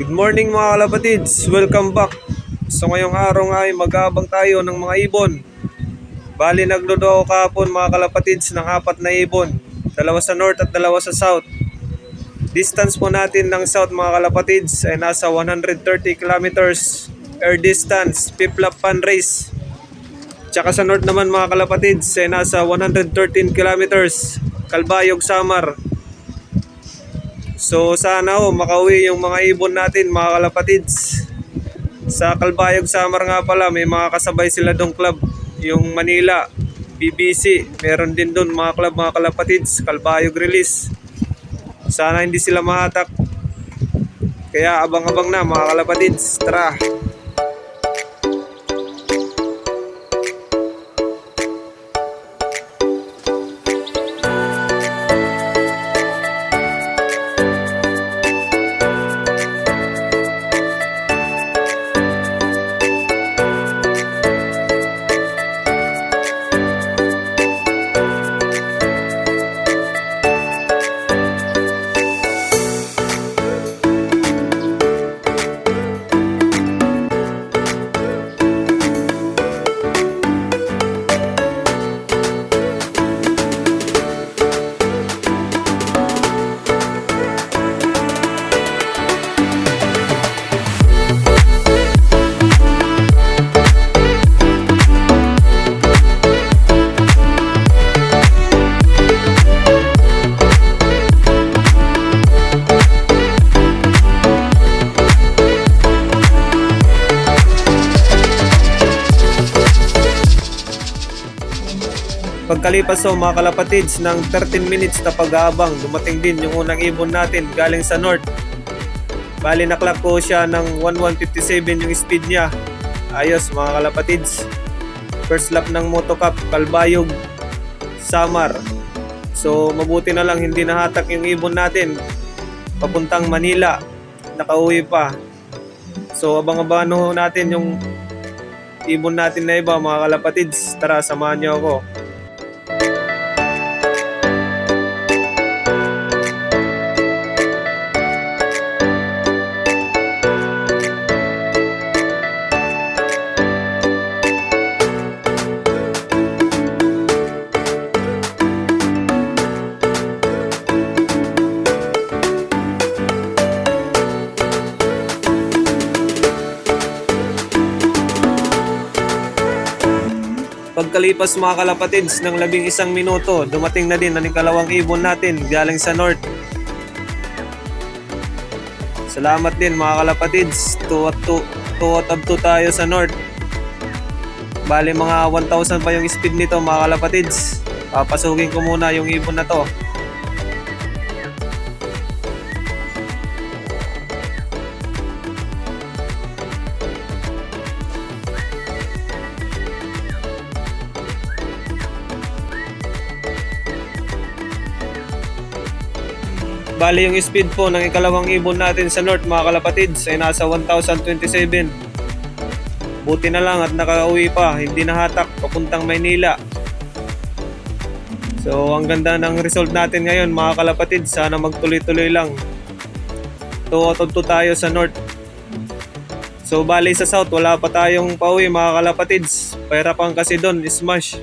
Good morning mga kalapatids, welcome back. So ngayong araw nga ay mag-aabang tayo ng mga ibon. Bali nagluto ako kahapon mga kalapatids ng 4 na ibon. Dalawa sa north at dalawa sa south. Distance po natin ng south mga kalapatids ay nasa 130 kilometers air distance, Piplap Pan Race. Tsaka sa north naman mga kalapatids ay nasa 113 kilometers, Calbayog Samar. So sana makauwi yung mga ibon natin mga kalapatids. Sa Calbayog Samar nga pala may mga kasabay sila dong club. Yung Manila, BBC, meron din doon mga club mga kalapatids, Calbayog Release. Sana hindi sila mahatak. Kaya abang-abang na mga kalapatids, tara! Pagkalipas so mga kalapatids ng 13 minutes na pag-aabang, dumating din yung unang ibon natin galing sa north. Bali naklock ko siya ng 1157 yung speed niya. Ayos mga kalapatids. First lap ng Moto Cup, Calbayog Samar. So mabuti na lang hindi nahatak yung ibon natin papuntang Manila. Nakauwi pa. So abang-abangan natin yung ibon natin na iba mga kalapatids. Tara, samahan niyo ako. Pagkalipas mga kalapatids ng 11 minuto, dumating na din ang ikalawang ibon natin galing sa north. Salamat din mga kalapatids, 2 out of 2 tayo sa north. Bali mga 1,000 pa yung speed nito mga kalapatids. Papasukin ko muna yung ibon na to. Bali yung speed po ng ikalawang ibon natin sa north mga kalapatids ay nasa 1,027. Buti na lang at nakauwi pa, hindi nahatak papuntang Maynila. So ang ganda ng result natin ngayon mga kalapatids, sana magtuloy-tuloy lang. 2 out of 2 tayo sa north. So bali sa south wala pa tayong pauwi mga kalapatids. Pahirapan kasi doon, smash.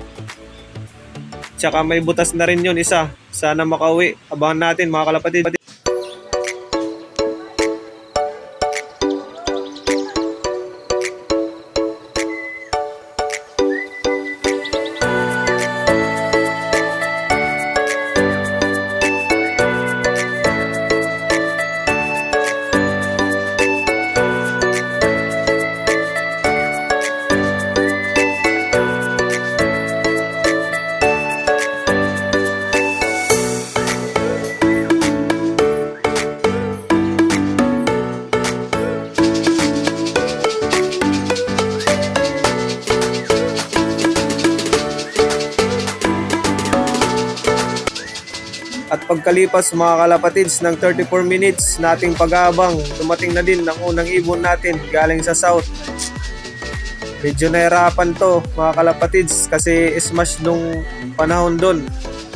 Tsaka may butas na rin yun isa. Sana makauwi. Abangan natin mga kalapatid. At pagkalipas mga kalapatids ng 34 minutes nating pag-aabang, dumating na din ang unang ibon natin galing sa south. Medyo nahirapan to mga kalapatids kasi smash nung panahon doon.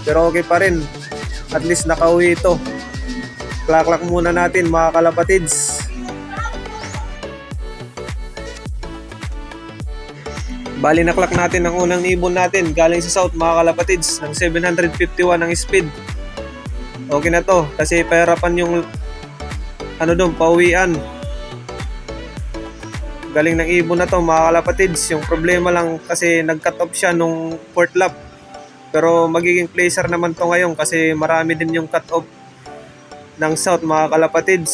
Pero okay pa rin, at least nakauwi ito. Klaklak muna natin mga kalapatids. Bali naklak natin ang unang ibon natin galing sa south mga kalapatids ng 751 ang speed. Okay na to kasi pahirapan yung doon, pauwian. Galing ng ibon na to mga kalapatids. Yung problema lang kasi nag-cut off siya nung fourth lap. Pero magiging placer naman to ngayon kasi marami din yung cut off ng south mga kalapatids.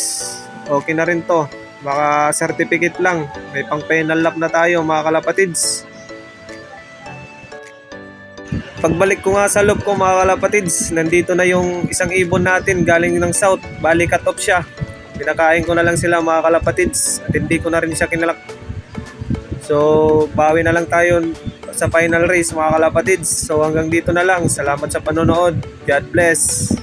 Okay na rin to. Baka certificate lang. May pang final lap na tayo mga kalapatids. Pagbalik ko nga sa loop ko mga kalapatids, nandito na yung isang ibon natin galing ng south. Bali cut off siya. Pinakain ko na lang sila mga kalapatids at hindi ko na rin siya kinalak. So bawi na lang tayo sa final race mga kalapatids. So hanggang dito na lang. Salamat sa panonood. God bless.